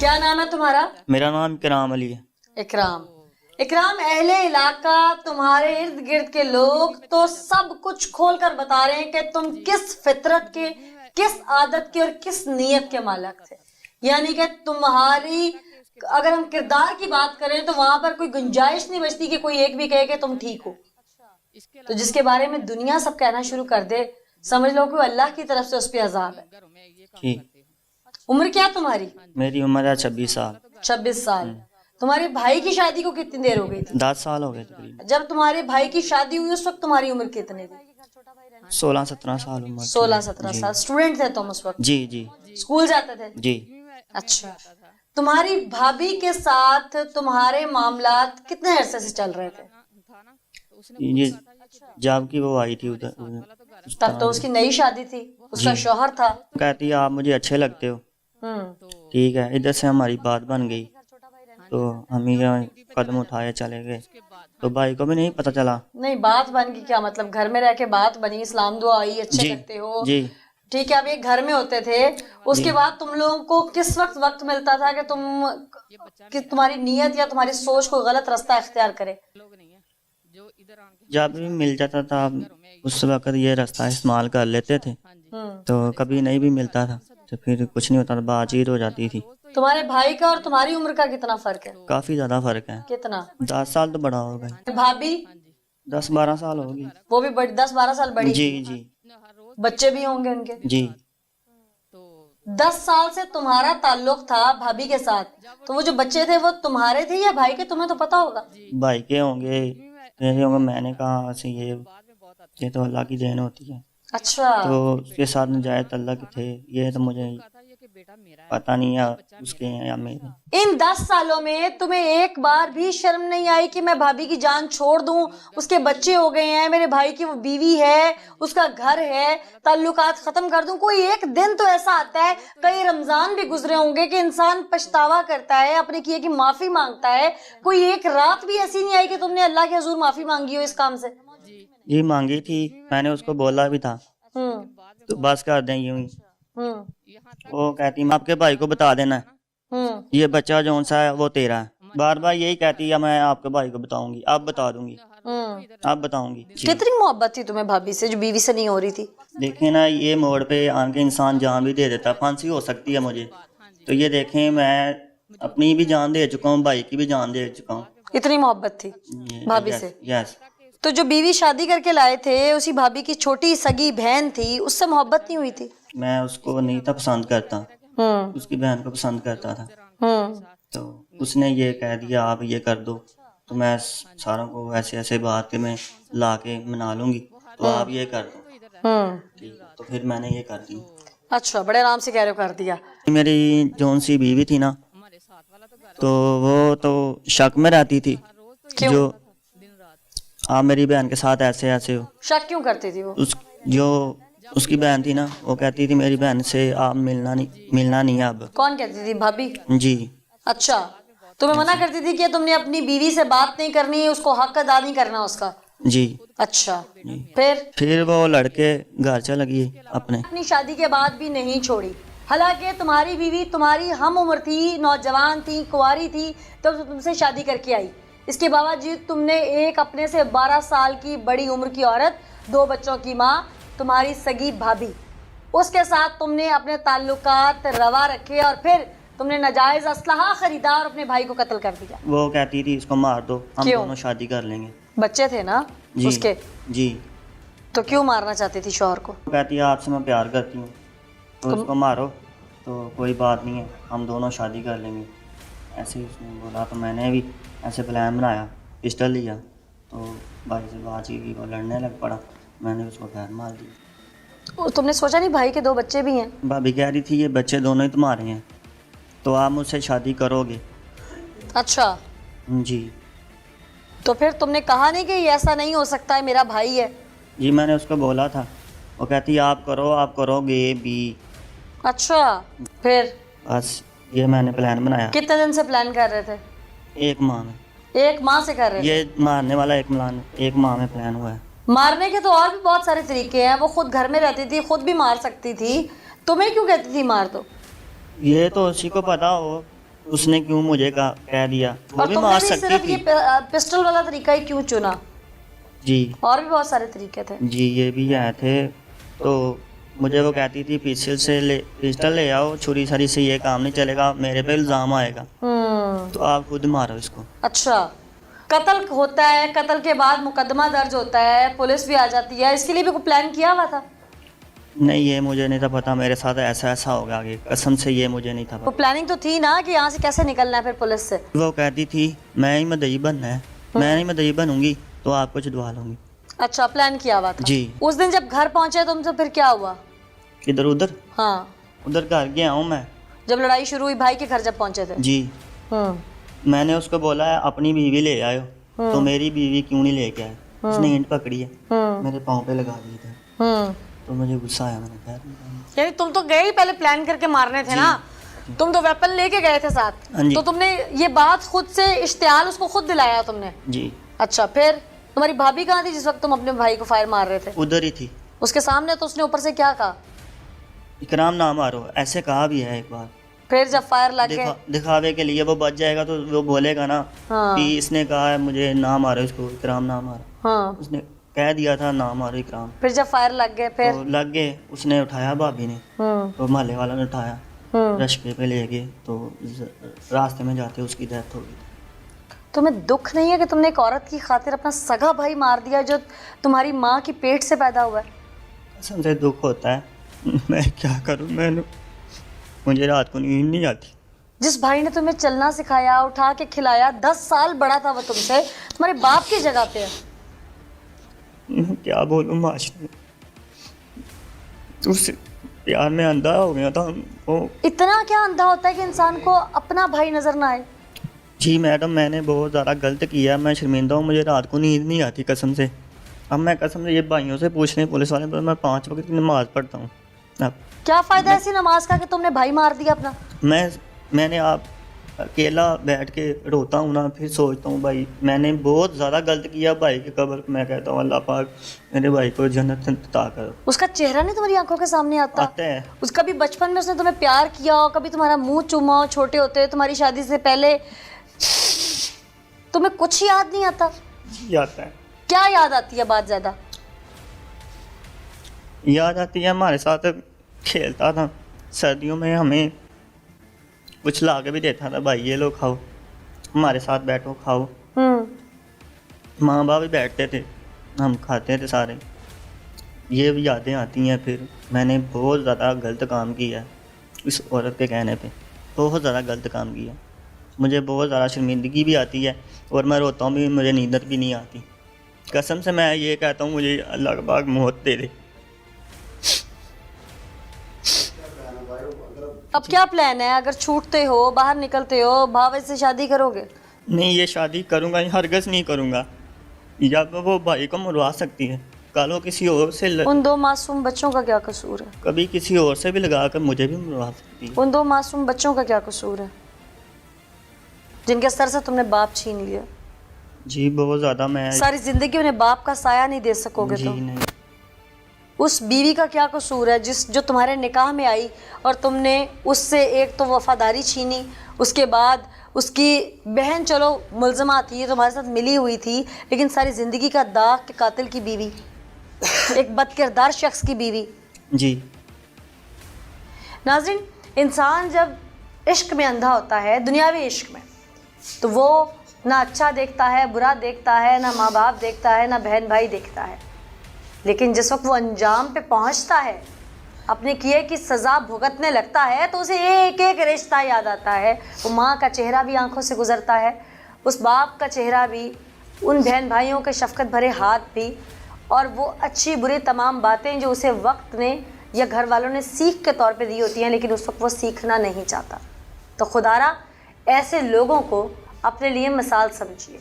क्या नाम है तुम्हारा? मेरा नाम इकराम अली है। इकराम। इकराम, अहले इलाका, तुम्हारे इर्द गिर्द के लोग तो सब कुछ खोल कर बता रहे हैं कि तुम किस फितरत के, किस आदत के और किस नीयत के मालिक थे। यानी कि तुम्हारी अगर हम किरदार की बात करें तो वहां पर कोई गुंजाइश नहीं बचती कि कोई एक भी कहे कि तुम ठीक हो। तो जिसके बारे में दुनिया सब कहना शुरू कर दे, समझ लो कि अल्लाह की तरफ से उस पर अजाब है। ठीक। उम्र क्या है तुम्हारी? मेरी उम्र है 26 साल। 26 साल। तुम्हारे भाई की शादी को कितनी देर हो गई थी? 10 साल हो गए तकरीबन। जब तुम्हारे भाई की शादी हुई उस वक्त तुम्हारी उम्र कितनी थी? 16-17 साल उम्र। 16-17 साल। स्टूडेंट थे तुम उस वक्त? जी जी स्कूल जाते थे? जी। अच्छा, तुम्हारी भाभी के साथ तुम्हारे मामलात कितने अरसे से चल रहे थे? ये जब की वो आई थी उधर तब तो उसकी नई शादी थी, उसका शौहर था। कहती है आप मुझे अच्छे लगते हो। ठीक है, इधर से हमारी बात बन गई तो हम ही कदम उठाए चले गए, तो भाई को भी नहीं पता चला। नहीं, बात बन गई क्या मतलब? घर में रह के बात बनी, इस्लाम दुआ आई, अच्छे लगते हो, जी ठीक है। अब एक घर में होते थे, उसके बाद तुम लोगों को किस वक्त मिलता था कि तुम्हारी नीयत या तुम्हारी सोच को गलत रास्ता इख्तियार करे? जब भी मिल जाता था उस वक्त ये रास्ता इस्तेमाल कर लेते थे, तो कभी नहीं भी मिलता था तो फिर कुछ नहीं होता था, बातचीत हो जाती थी। तुम्हारे भाई का और तुम्हारी उम्र का कितना फर्क है? काफी ज्यादा फर्क है। कितना? 10 साल तो बड़ा हो गई। भाभी? 10-12 साल होगी। वो भी 10-12 साल बड़ी? जी जी। बच्चे भी होंगे उनके? जी। 10 साल से तुम्हारा ताल्लुक था भाभी के साथ, तो वो जो बच्चे थे वो तुम्हारे थे या भाई के? तुम्हें तो पता होगा। भाई के होंगे, मेरे होंगे। मैंने कहा से ये तो अल्लाह की देन होती है। अच्छा। तो उसके साथ नजायज अल्लाह के थे, ये तो मुझे पता नहीं है उसके हैं या मेरे। इन 10 सालों में तुम्हें एक बार भी शर्म नहीं आई कि मैं भाभी की जान छोड़ दूं, उसके बच्चे हो गए हैं, मेरे भाई की वो बीवी है, उसका घर है, ताल्लुकात खत्म कर दूं? कोई एक दिन तो ऐसा आता है, कई रमजान भी गुजरे होंगे कि इंसान पछतावा करता है, अपने किए की माफी मांगता है। कोई एक रात भी ऐसी नहीं आई कि तुमने अल्लाह के हुजूर माफी मांगी हो इस काम से? जी मांगी थी, मैंने उसको बोला भी था तो बस कर दें यूं ही। वो कहती मैं आपके भाई को बता देना ये बच्चा जौन सा है वो तेरा है। बार बार यही कहती है मैं आपके भाई को बताऊंगी, अब बता दूंगी, अब बताऊंगी। कितनी मोहब्बत थी तुम्हें भाभी से जो बीवी से नहीं हो रही थी? देखें ना, ये मोड़ पे आके इंसान जान भी दे देता, फांसी हो सकती है मुझे। तो ये देखें, मैं अपनी भी जान दे चुका हूँ, भाई की भी जान दे चुका हूँ। इतनी मोहब्बत थी भाभी से? यस। तो जो बीवी शादी करके लाए थे, उसी भाभी की छोटी सगी बहन थी, उससे मोहब्बत नहीं हुई थी? मैं उसको नहीं था पसंद करता, उसकी बहन को पसंद करता था। तो उसने ये कह दिया आप ये कर दो, तो मैं सारों को ऐसे ऐसे बात के मैं ला के मना लूंगी, तो आप ये कर दो। ठीक है, तो फिर मैंने ये कर दी। अच्छा, बड़े आराम से कह रहे हो कर दिया। मेरी जौन सी बीवी थी ना, तो वो तो शक में रहती थी। क्यों? जो आप मेरी बहन के साथ ऐसे ऐसे हो। शक क्यों करती थी वो? जो उसकी बहन थी ना, वो कहती थी मेरी बहन से आप मिलना नहीं है अब। कौन कहती थी? भाभी? जी। अच्छा, तुम्हें मना करती थी कि तुमने अपनी बीवी से बात नहीं करनी, उसको हक अदा नहीं करना उसका? जी। अच्छा, फिर वो लड़के घर चल गई अपनी शादी के बाद भी नहीं छोड़ी। हालांकि तुम्हारी बीवी तुम्हारी हम उम्र थी, नौजवान थी, कुंवारी थी, तब तो तुमसे शादी करके आई। इसके बावजूद तुमने एक अपने से 12 साल की बड़ी उम्र की औरत, 2 बच्चों की माँ, तुम्हारी सगी भाभी, उसके साथ तुमने अपने ताल्लुकात रवा रखे और फिर तुमने नाजायज असलहा खरीदा और अपने भाई को कत्ल कर दिया। वो कहती थी इसको मार दो, हम दोनों शादी कर लेंगे। बच्चे थे ना जी, उसके? जी। तो क्यों मारना चाहती थी शौहर को? कहती है आपसे मैं प्यार करती हूँ, तो उसको मारो, तो कोई बात नहीं है, हम दोनों शादी कर लेंगे। ऐसे ही उसने बोला, तो मैंने भी ऐसे प्लान बनाया, पिस्टल लिया, तो भाई से बातचीत की, वो लड़ने लग पड़ा, मैंने उसको खैर मार दी। तुमने सोचा नहीं भाई के 2 बच्चे भी हैं? भाभी कह रही थी ये बच्चे दोनों ही तुम्हारे हैं, तो आप मुझसे शादी करोगे? अच्छा जी। तो फिर तुमने कहा नहीं कि ऐसा नहीं हो सकता है, मेरा भाई है? जी मैंने उसको बोला था, वो कहती आप करोगे भी। अच्छा, फिर? बस ये मैंने प्लान बनाया। कितने दिन से प्लान कर रहे थे? 1 माह में। 1 माह से कर रहे थे? ये मारने वाला 1 माह में प्लान हुआ है। मारने के तो और भी बहुत सारे तरीके हैं, वो खुद घर में रहती थी, खुद भी मार सकती थी, तुम्हें क्यों कहती थी मार दो? ये तो उसी को पता हो उसने क्यों मुझे कह दिया, वो और भी तुमने मार भी सकती सिर्फ थी। ये पिस्टल वाला तरीका ही क्यों चुना? जी और भी बहुत सारे तरीके थे। जी, ये भी आए थे। तो मुझे वो कहती थी पिस्टल ले आओ, छुरी छरी से ये काम नहीं चलेगा, मेरे पे इल्ज़ाम आएगा, तो आप खुद मारो इसको। अच्छा, कत्ल होता है, कत्ल के बाद मुकदमा दर्ज होता है, पुलिस भी आ जाती है, इसके लिए भी कोई प्लान किया हुआ था? नहीं, ये मुझे नहीं था पता, मेरे साथ ऐसा ऐसा होगा आगे, कसम से ये मुझे नहीं था वो पता। प्लानिंग तो थी ना कि यहाँ से कैसे निकलना है फिर पुलिस से। वो कहती थी मैं ही मदई बनना है, मैं ही मदई बनूंगी तो आपको छुड़वा लूंगी। अच्छा, प्लान किया हुआ था। जी। उस दिन जब घर पहुंचे तुम तो फिर क्या हुआ? इधर उधर हाँ, उधर घर गया हूँ मैं। जब लड़ाई शुरू हुई भाई के घर जब पहुंचे थे। जी, मैंने उसको बोला है अपनी बीवी ले आयो, तो मेरी बीवी क्यों नहीं लेके आए? उसने ईंट पकड़ी है, मेरे पाँव पे लगा दी थी, तो मुझे गुस्सा आया, मैंने कहा यानी तुम तो गए ही पहले प्लान करके मारने थे ना, तुम तो वेपन लेके गए थे साथ। हाँ जी। तो तुमने ये बात खुद से इश्तियाल उसको खुद दिलाया तुमने? जी। अच्छा, फिर तुम्हारी भाभी कहाँ थी जिस वक्त तुम अपने भाई को फायर मार रहे थे? उधर ही थी उसके सामने। तो उसने ऊपर से क्या कहा? इकराम ना मारो, ऐसे कहा भी है एक बार। फिर जब फायर लग गए? दिखावे के लिए, वो बच जाएगा तो वो बोलेगा ना हाँ। कि इसने कहा है मुझे ना मारो, इसको इकराम ना मारो। हाँ। उसने कह दिया था ना मारो इकराम। फिर जब फायर लग गए फिर? तो लग गए, उसने उठाया भाभी ने, तो मोहल्ले वालों ने उठाया, रश्के पे ले गए, तो रास्ते में जाते उसकी डेथ हो गई। तुम्हें दुख नहीं है कि तुमने एक औरत की खातिर अपना सगा भाई मार दिया जो तुम्हारी माँ की पेट से पैदा हुआ है? कसम से दुख होता है, मैं क्या करूं, मुझे रात को नींद नहीं आती। जिस भाई ने तुम्हें चलना सिखाया, उठा के खिलाया, 10 साल बड़ा था वो तुमसे, तुम्हारे बाप की जगह पे है। मैं क्या बोलूं, माशरे उससे प्यार में अंधा हो गया था वो। इतना क्या अंधा होता है कि इंसान को अपना भाई नजर ना आए? जी मैडम, मैंने बहुत ज़्यादा गलत किया, मैं शर्मिंदा हूँ, मुझे रात को नींद नहीं आती कसम से। अब मैं कसम से ये भाइयों से पूछ रहे हैं पुलिस वाले, पर मैं 5 वक्त की नमाज़ पढ़ता हूँ। अब क्या फ़ायदा ऐसी नमाज का कि तुमने भाई मार दिया अपना? मैंने आप अकेला बैठ के रोता हूँ ना, फिर सोचता हूँ भाई मैंने बहुत ज़्यादा गलत किया, भाई की कब्र मैं कहता हूँ अल्लाह पाक मेरे भाई को जन्नत अता करो। उसका चेहरा नहीं तुम्हारी आंखों के सामने आता है। उसका भी बचपन में उसने तुम्हें प्यार किया हो, कभी तुम्हारा मुंह चूमा हो, छोटे होते तुम्हारी शादी से पहले, तुम्हें कुछ याद नहीं आता? आता है। क्या याद आती है बात ज्यादा? याद आती है हमारे साथ खेलता था, सर्दियों में हमें कुछ ला के भी देता था, भाई ये लो खाओ, हमारे साथ बैठो खाओ। माँ बाप भी बैठते थे, हम खाते थे सारे। ये भी यादें आती हैं। फिर मैंने बहुत ज़्यादा गलत काम किया है इस औरत के कहने पे, बहुत ज़्यादा गलत काम किया, मुझे बहुत ज़्यादा शर्मिंदगी भी आती है और मैं रोता हूँ भी, मुझे नींद भी नहीं आती। कसम से मैं ये कहता हूँ मुझे अल्लाह पाक मौत दे दे। अब क्या प्लान है? अगर छूटते हो, बाहर निकलते हो, भावे से शादी करोगे? नहीं, ये शादी करूँगा, हरगिज़ नहीं करूँगा। या वो भाई को मरवा सकती है, कल वो किसी और से उन 2 मासूम बच्चों का क्या कसूर है? कभी किसी और से भी लगा कर मुझे भी मरवा सकती है। उन 2 मासूम बच्चों का क्या कसूर है जिनके सर से तुमने बाप छीन लिया? जी बहुत ज़्यादा। मैं सारी जिंदगी उन्हें बाप का साया नहीं दे सकोगे जी तो? नहीं। उस बीवी का क्या कसूर है जो तुम्हारे निकाह में आई और तुमने उससे एक तो वफादारी छीनी, उसके बाद उसकी बहन चलो मुलजमा थी, तुम्हारे साथ मिली हुई थी, लेकिन सारी ज़िंदगी का दाग के कातिल की बीवी, एक बदकिरदार शख्स की बीवी। जी नाज़रीन, इंसान जब इश्क में अंधा होता है, दुनियावी इश्क में, तो वो ना अच्छा देखता है, बुरा देखता है, ना माँ बाप देखता है, ना बहन भाई देखता है। लेकिन जिस वक्त वो अंजाम पे पहुंचता है, अपने किए की सज़ा भुगतने लगता है, तो उसे एक एक रिश्ता याद आता है। वो माँ का चेहरा भी आंखों से गुजरता है, उस बाप का चेहरा भी, उन बहन भाइयों के शफ़क़त भरे हाथ भी, और वो अच्छी बुरी तमाम बातें जो उसे वक्त ने या घर वालों ने सीख के तौर पे दी होती हैं, लेकिन उस वक्त वो सीखना नहीं चाहता। तो खुदारा ऐसे लोगों को अपने लिए मिसाल समझिए।